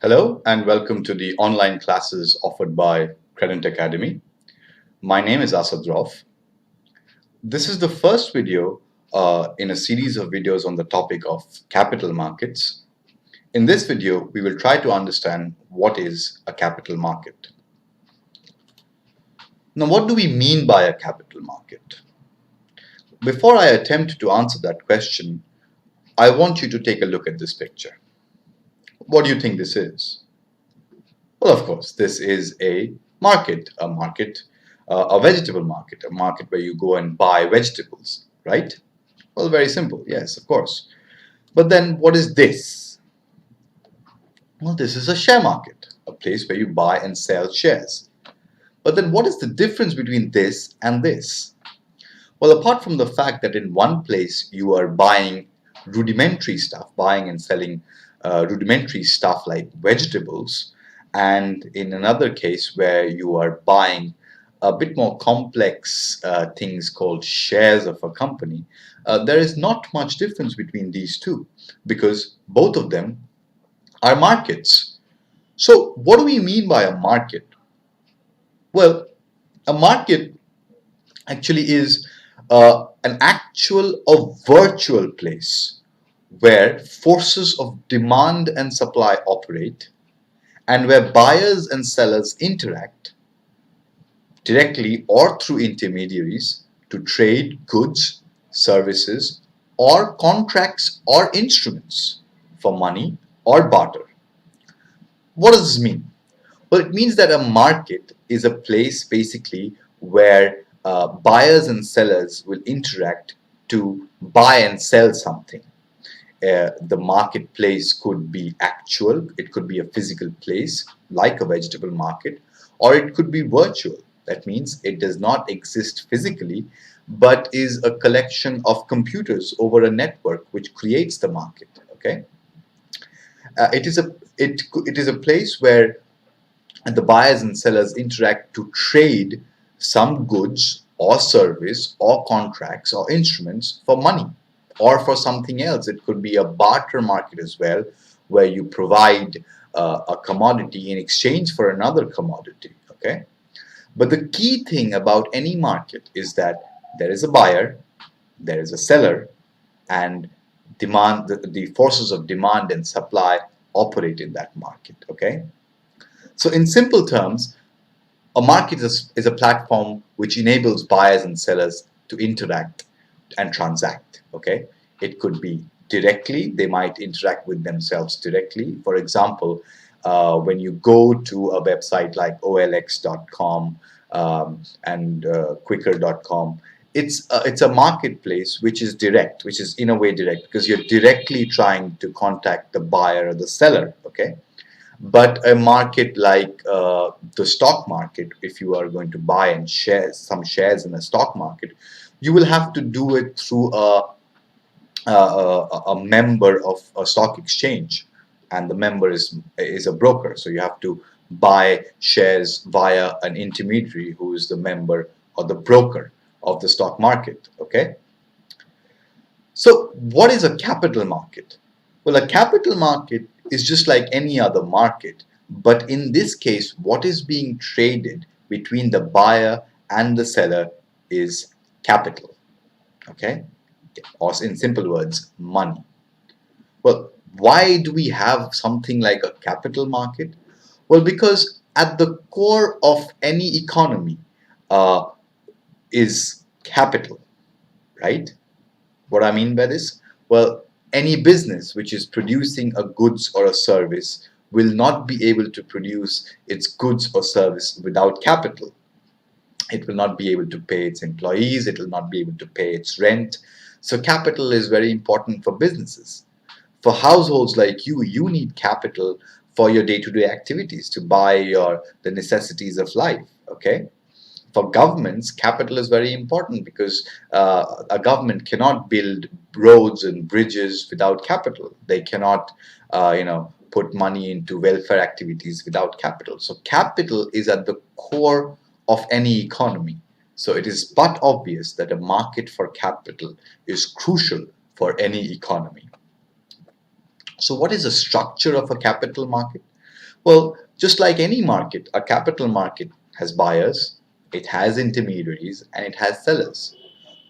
Hello and welcome to the online classes offered by Credit Academy. My name is Asad Rauf. This is the first video in a series of videos on the topic of capital markets. In this video, we will try to understand what is a capital market. Now, what do we mean by a capital market? Before I attempt to answer that question, I want you to take a look at this picture. What do you think this is? Well, of course, this is a market, a vegetable market, a market where you go and buy vegetables, right? Well, very simple. Yes, of course. But then what is this? Well, this is a share market, a place where you buy and sell shares. But then what is the difference between this and this? Well, apart from the fact that in one place you are buying rudimentary stuff, buying and selling rudimentary stuff like vegetables, and in another case where you are buying a bit more complex things called shares of a company, there is not much difference between these two because both of them are markets. So, what do we mean by a market? Well, a market actually is an actual or virtual place where forces of demand and supply operate and where buyers and sellers interact directly or through intermediaries to trade goods, services, or contracts or instruments for money or barter. What does this mean? Well, it means that a market is a place basically where buyers and sellers will interact to buy and sell something. The marketplace could be actual, it could be a physical place like a vegetable market, or it could be virtual. That means it does not exist physically, but is a collection of computers over a network which creates the market. Okay, it is a place where the buyers and sellers interact to trade some goods or service or contracts or instruments for money or for something else. It could be a barter market as well, where you provide a commodity in exchange for another commodity. Okay, but the key thing about any market is that there is a buyer, there is a seller, and the forces of demand and supply operate in that market. Okay, so in simple terms, a market is a platform which enables buyers and sellers to interact and transact. Okay, it could be directly, they might interact with themselves directly. For example, when you go to a website like olx.com and quicker.com, it's a marketplace which is direct, which is in a way direct because you're directly trying to contact the buyer or the seller. Okay, but a market like the stock market, if you are going to buy and share some shares in a stock market, you will have to do it through a member of a stock exchange, and the member is a broker. So you have to buy shares via an intermediary who is the member or the broker of the stock market. Okay. So what is a capital market? Well, a capital market is just like any other market, but in this case, what is being traded between the buyer and the seller is capital. Okay, or in simple words, money. Well, why do we have something like a capital market? Well, because at the core of any economy uh, is capital, right? What I mean by this? Well, any business which is producing a goods or a service will not be able to produce its goods or service without capital. It will not be able to pay its employees, it will not be able to pay its rent. So capital is very important for businesses. For households like you need capital for your day-to-day activities to buy the necessities of life. Okay, for governments, capital is very important because a government cannot build roads and bridges without capital. They cannot, put money into welfare activities without capital. So capital is at the core of any economy. So it is but obvious that a market for capital is crucial for any economy. So what is the structure of a capital market? Well, just like any market, a capital market has buyers, it has intermediaries, and it has sellers.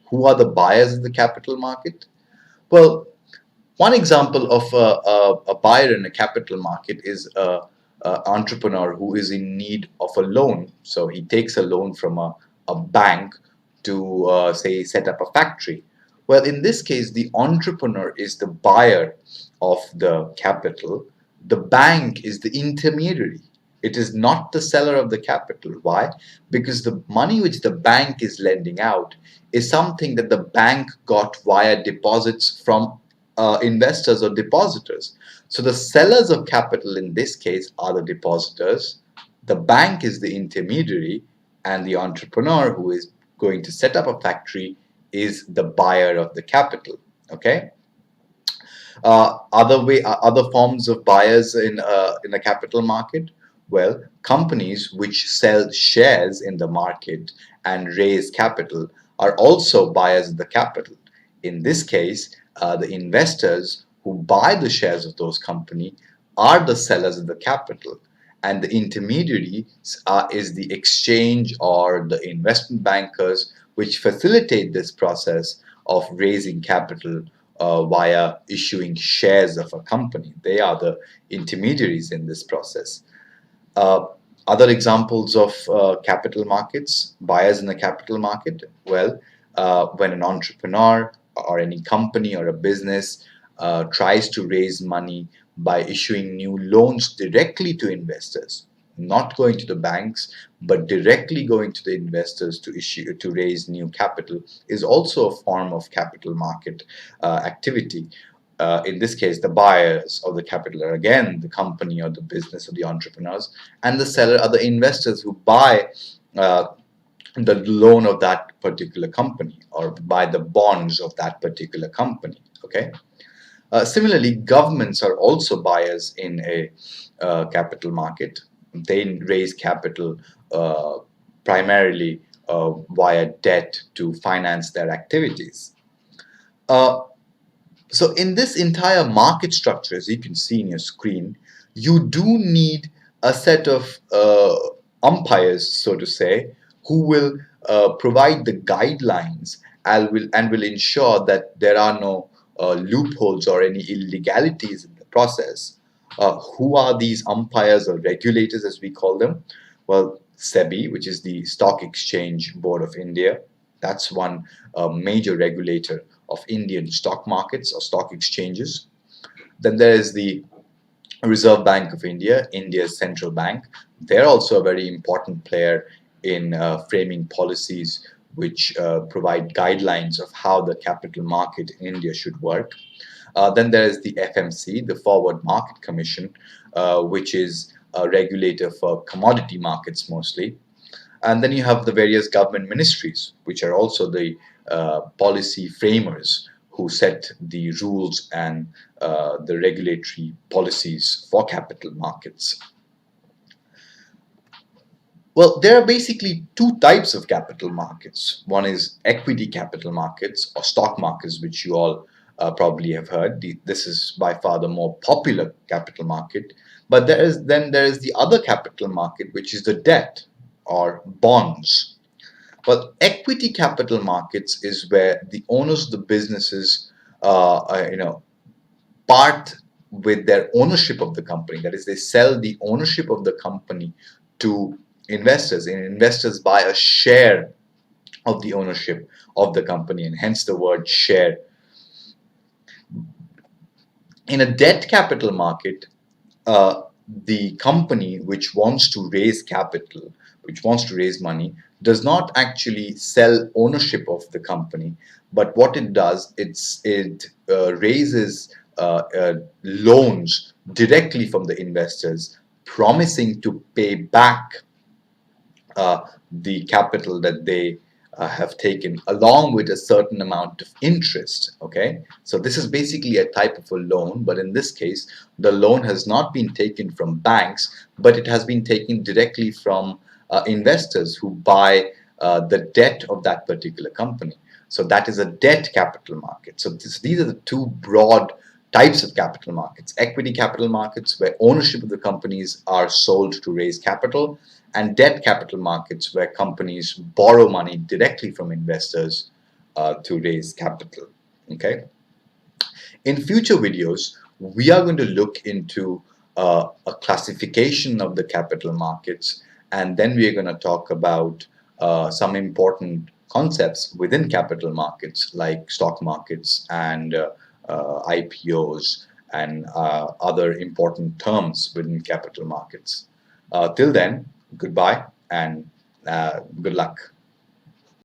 Who are the buyers in the capital market? Well, one example of a buyer in a capital market is a entrepreneur who is in need of a loan. So he takes a loan from a bank to, say, set up a factory. Well, in this case, the entrepreneur is the buyer of the capital. The bank is the intermediary. It is not the seller of the capital. Why? Because the money which the bank is lending out is something that the bank got via deposits from investors or depositors. So the sellers of capital in this case are the depositors, the bank is the intermediary, and the entrepreneur who is going to set up a factory is the buyer of the capital. Okay. Other forms of buyers in a capital market. Well, companies which sell shares in the market and raise capital are also buyers of the capital. In this case, the investors who buy the shares of those companies are the sellers of the capital, and the intermediaries is the exchange or the investment bankers which facilitate this process of raising capital via issuing shares of a company. They are the intermediaries in this process. Uh, Other examples of capital markets, buyers in the capital market, well, when an entrepreneur or any company or a business tries to raise money by issuing new loans directly to investors, not going to the banks, but directly going to the investors to raise new capital, is also a form of capital market activity. In this case, the buyers of the capital are again the company or the business or the entrepreneurs, and the seller are the investors who buy uh, the loan of that particular company or buy the bonds of that particular company. Okay. Similarly, governments are also buyers in a capital market. They raise capital primarily via debt to finance their activities. Uh, so in this entire market structure, as you can see in your screen, you do need a set of umpires, so to say, who will provide the guidelines and will ensure that there are no loopholes or any illegalities in the process. Who are these umpires or regulators, as we call them? Well, SEBI, which is the Stock Exchange Board of India, that's one major regulator of Indian stock markets or stock exchanges. Then there is the Reserve Bank of India, India's central bank. They're also a very important player in framing policies which provide guidelines of how the capital market in India should work. Then there is the FMC, the Forward Market Commission, which is a regulator for commodity markets mostly. And then you have the various government ministries, which are also the policy framers who set the rules and the regulatory policies for capital markets. Well, there are basically two types of capital markets. One is equity capital markets or stock markets, which you all probably have heard. This is by far the more popular capital market. But there is the other capital market, which is the debt or bonds. Well, equity capital markets is where the owners of the businesses, part with their ownership of the company. That is, they sell the ownership of the company to investors, and investors buy a share of the ownership of the company, and hence the word share. In a debt capital market, the company which wants to raise capital, which wants to raise money, does not actually sell ownership of the company, but what it does, it raises loans directly from the investors, promising to pay back the capital that they have taken along with a certain amount of interest. Okay, so this is basically a type of a loan, but in this case the loan has not been taken from banks, but it has been taken directly from investors who buy the debt of that particular company. So that is a debt capital market. So these are the two broad Types of capital markets: equity capital markets, where ownership of the companies are sold to raise capital, and debt capital markets, where companies borrow money directly from investors to raise capital. Okay. In future videos, we are going to look into a classification of the capital markets, and then we are going to talk about some important concepts within capital markets like stock markets and IPOs and other important terms within capital markets. Till then, goodbye and good luck.